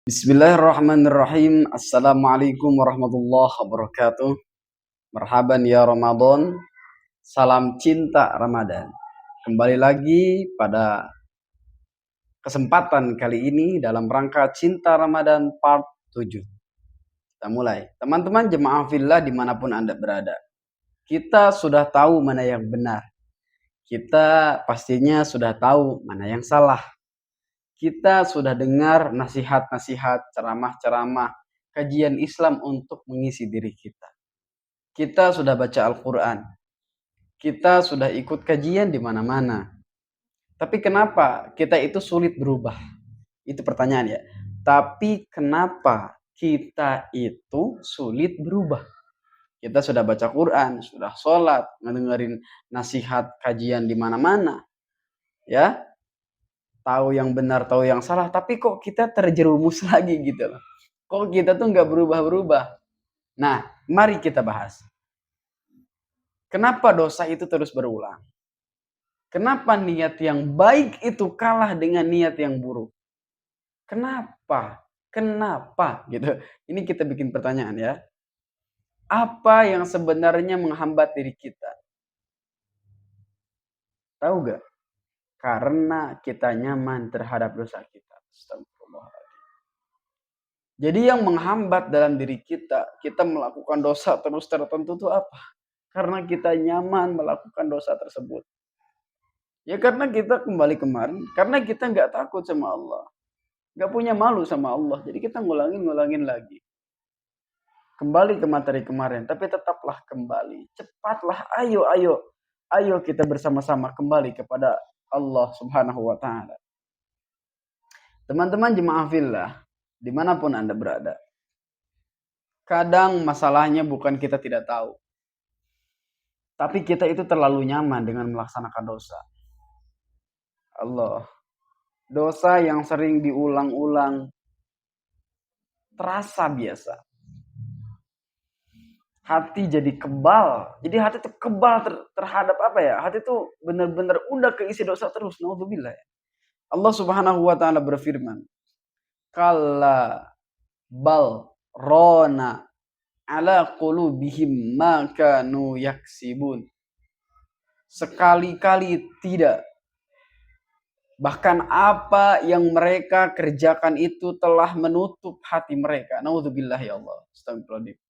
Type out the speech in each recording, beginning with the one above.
Bismillahirrahmanirrahim. Assalamualaikum warahmatullahi wabarakatuh. Marhaban ya Ramadan. Salam cinta Ramadan. Kembali lagi pada kesempatan kali ini dalam rangka Cinta Ramadan part 7. Kita mulai. Teman-teman jemaah fillah dimanapun Anda berada. Kita sudah tahu mana yang benar. Kita pastinya sudah tahu mana yang salah. Kita sudah dengar nasihat-nasihat, ceramah-ceramah, kajian Islam untuk mengisi diri kita. Kita sudah baca Al-Quran. Kita sudah ikut kajian di mana-mana. Tapi kenapa kita itu sulit berubah? Itu pertanyaan ya. Tapi kenapa kita itu sulit berubah? Kita sudah baca Quran, sudah sholat, ngedengerin nasihat kajian di mana-mana. Ya, tahu yang benar, tahu yang salah, tapi kok kita terjerumus lagi gitu loh. Kok kita tuh nggak berubah-berubah. Nah, mari kita bahas. Kenapa dosa itu terus berulang? Kenapa niat yang baik itu kalah dengan niat yang buruk? Kenapa? Kenapa? Gitu. Ini kita bikin pertanyaan ya. Apa yang sebenarnya menghambat diri kita? Tahu gak? Karena kita nyaman terhadap dosa kita. Astagfirullahaladzim. Jadi yang menghambat dalam diri kita melakukan dosa terus tertentu itu apa? Karena kita nyaman melakukan dosa tersebut. Ya karena kita kembali kemarin, karena kita nggak takut sama Allah. Nggak punya malu sama Allah. Jadi kita ngulangin lagi. Kembali ke materi kemarin, tapi tetaplah kembali. Cepatlah, ayo kita bersama-sama kembali kepada Allah Subhanahu wa Ta'ala. Teman-teman jemaah fillah, dimanapun Anda berada, kadang masalahnya bukan kita tidak tahu, tapi kita itu terlalu nyaman dengan melaksanakan dosa. Allah, dosa yang sering diulang-ulang terasa biasa. Hati jadi kebal. Jadi hati itu kebal terhadap apa ya? Hati itu benar-benar udah keisi dosa terus. Naudzubillah ya. Allah Subhanahu wa Ta'ala berfirman, "Kalla bal rona ala qulubihim ma kanu yaksibun." Sekali-kali tidak. Bahkan apa yang mereka kerjakan itu telah menutup hati mereka. Naudzubillah ya Allah. Astagfirullahaladzim.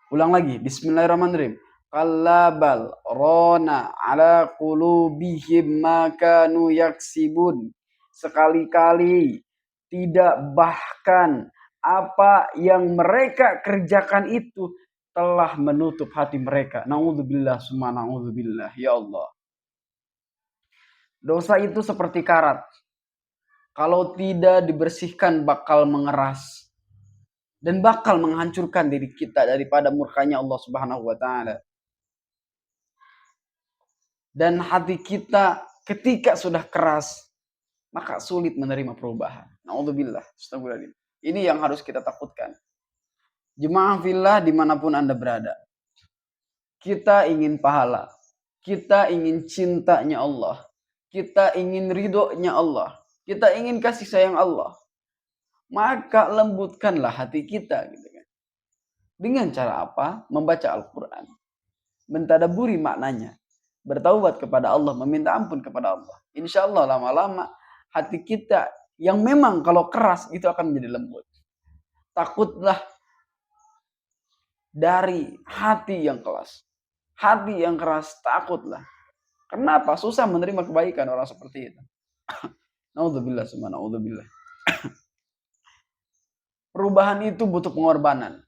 Ulang lagi. Bismillahirrahmanirrahim. Kalla bal rona ala qulubihim ma kanu yaksibun. Sekali-kali tidak, bahkan apa yang mereka kerjakan itu telah menutup hati mereka. Naudzubillah summa naudzubillah ya Allah. Dosa itu seperti karat. Kalau tidak dibersihkan bakal mengeras. Dan bakal menghancurkan diri kita daripada murkanya Allah Subhanahu wa Ta'ala. Dan hati kita ketika sudah keras, maka sulit menerima perubahan. Na'udzubillah. Astagfirullahaladzim. Ini yang harus kita takutkan. Jemaah fillah dimanapun Anda berada. Kita ingin pahala. Kita ingin cintanya Allah. Kita ingin ridhonya Allah. Kita ingin kasih sayang Allah. Maka lembutkanlah hati kita gitu kan. Dengan cara apa? Membaca Al-Quran. Mentadaburi maknanya. Bertaubat kepada Allah. Meminta ampun kepada Allah. Insya Allah lama-lama hati kita yang memang kalau keras itu akan menjadi lembut. Takutlah dari hati yang keras. Hati yang keras takutlah. Kenapa? Susah menerima kebaikan orang seperti itu. Naudzubillah summa naudzubillah. Perubahan itu butuh pengorbanan.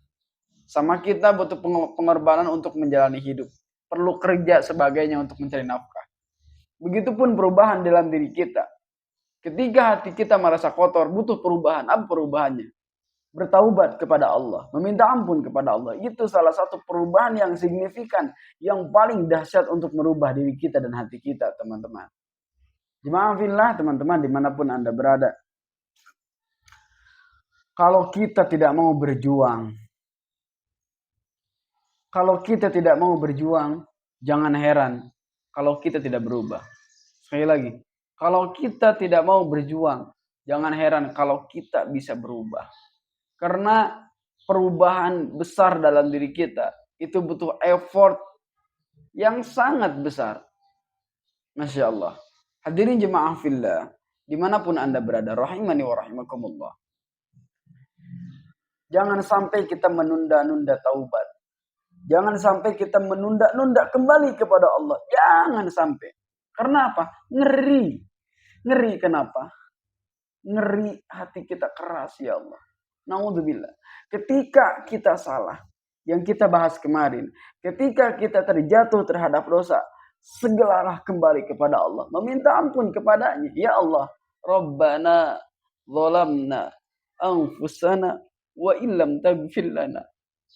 Sama kita butuh pengorbanan untuk menjalani hidup. Perlu kerja sebagainya untuk mencari nafkah. Begitupun perubahan dalam diri kita. Ketika hati kita merasa kotor, butuh perubahan. Apa perubahannya? Bertaubat kepada Allah. Meminta ampun kepada Allah. Itu salah satu perubahan yang signifikan. Yang paling dahsyat untuk merubah diri kita dan hati kita, teman-teman. Jemaah fillah, teman-teman, dimanapun Anda berada. Kalau kita tidak mau berjuang, jangan heran kalau kita tidak berubah. Sekali lagi, kalau kita tidak mau berjuang, Jangan heran kalau kita bisa berubah. Karena perubahan besar dalam diri kita itu butuh effort yang sangat besar. Masya Allah. Hadirin jemaah fillah, dimanapun Anda berada, rahimani wa rahimakumullah. Jangan sampai kita menunda-nunda taubat. Jangan sampai kita menunda-nunda kembali kepada Allah. Jangan sampai. Karena apa? Ngeri. Ngeri kenapa? Ngeri hati kita keras ya Allah. Naudzubillah. Ketika kita salah, yang kita bahas kemarin, ketika kita terjatuh terhadap dosa, segeralah kembali kepada Allah, meminta ampun kepadanya. Ya Allah, Rabbana zalamna anfusana wa illam taghfir lana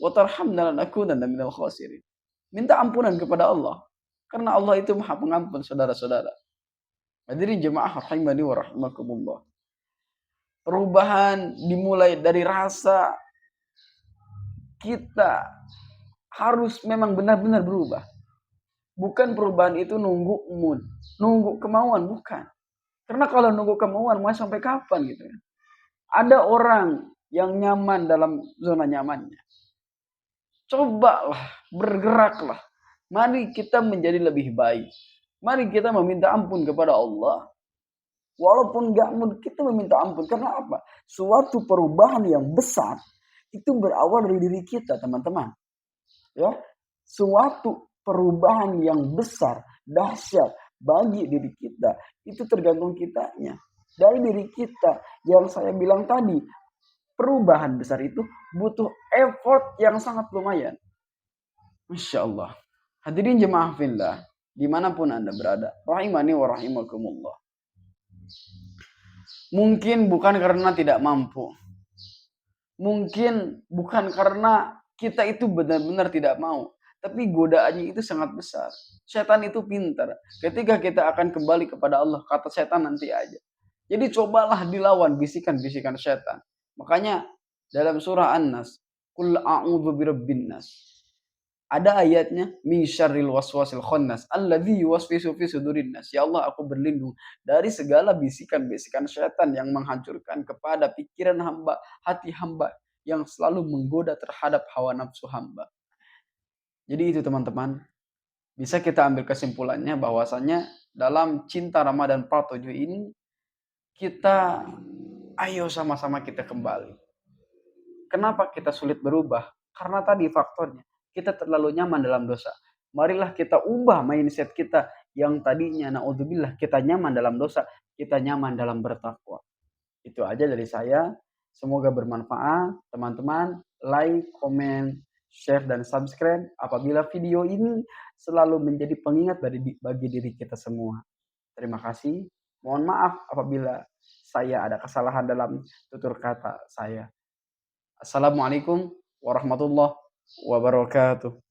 wa tarhamna lanakunanna minal khasirin. Minta ampunan kepada Allah, karena Allah itu Maha Pengampun, saudara-saudara. Hadirin jemaah rahimani wa rahimakumullah. Perubahan dimulai dari rasa kita harus memang benar-benar berubah. Bukan perubahan itu nunggu mood, nunggu kemauan, bukan. Karena kalau nunggu kemauan mau sampai kapan gitu ya. Ada orang yang nyaman dalam zona nyamannya. Cobalah, bergeraklah. Mari kita menjadi lebih baik. Mari kita meminta ampun kepada Allah. Walaupun gak mood, kita meminta ampun. Karena apa? Suatu perubahan yang besar itu berawal dari diri kita, teman-teman. Ya, suatu perubahan yang besar, dahsyat bagi diri kita, itu tergantung kitanya. Dari diri kita, yang saya bilang tadi, perubahan besar itu butuh effort yang sangat lumayan. Masya Allah. Hadirin jemaah fillah, dimanapun Anda berada, rahimani wa rahimakumullah. Mungkin bukan karena tidak mampu. Mungkin bukan karena kita itu benar-benar tidak mau. Tapi godaannya itu sangat besar. Setan itu pintar. Ketika kita akan kembali kepada Allah, kata setan nanti aja. Jadi cobalah dilawan bisikan-bisikan setan. Makanya dalam surah An-Nas, Qul a'udzu birabbin nas. Ada ayatnya, min syarril waswasil khannas alladzi yuwaswisu fi sudurin nas. Ya Allah, aku berlindung dari segala bisikan-bisikan setan yang menghancurkan kepada pikiran hamba, hati hamba, yang selalu menggoda terhadap hawa nafsu hamba. Jadi itu teman-teman, bisa kita ambil kesimpulannya bahwasanya dalam Cinta Ramadan Part 7 ini, kita ayo sama-sama kita kembali. Kenapa kita sulit berubah? Karena tadi faktornya, kita terlalu nyaman dalam dosa. Marilah kita ubah mindset kita yang tadinya naudzubillah kita nyaman dalam dosa, kita nyaman dalam bertakwa. Itu aja dari saya. Semoga bermanfaat. Teman-teman, like, komen, share, dan subscribe apabila video ini selalu menjadi pengingat bagi diri kita semua. Terima kasih. Mohon maaf apabila saya ada kesalahan dalam tutur kata saya. Assalamualaikum warahmatullahi wabarakatuh.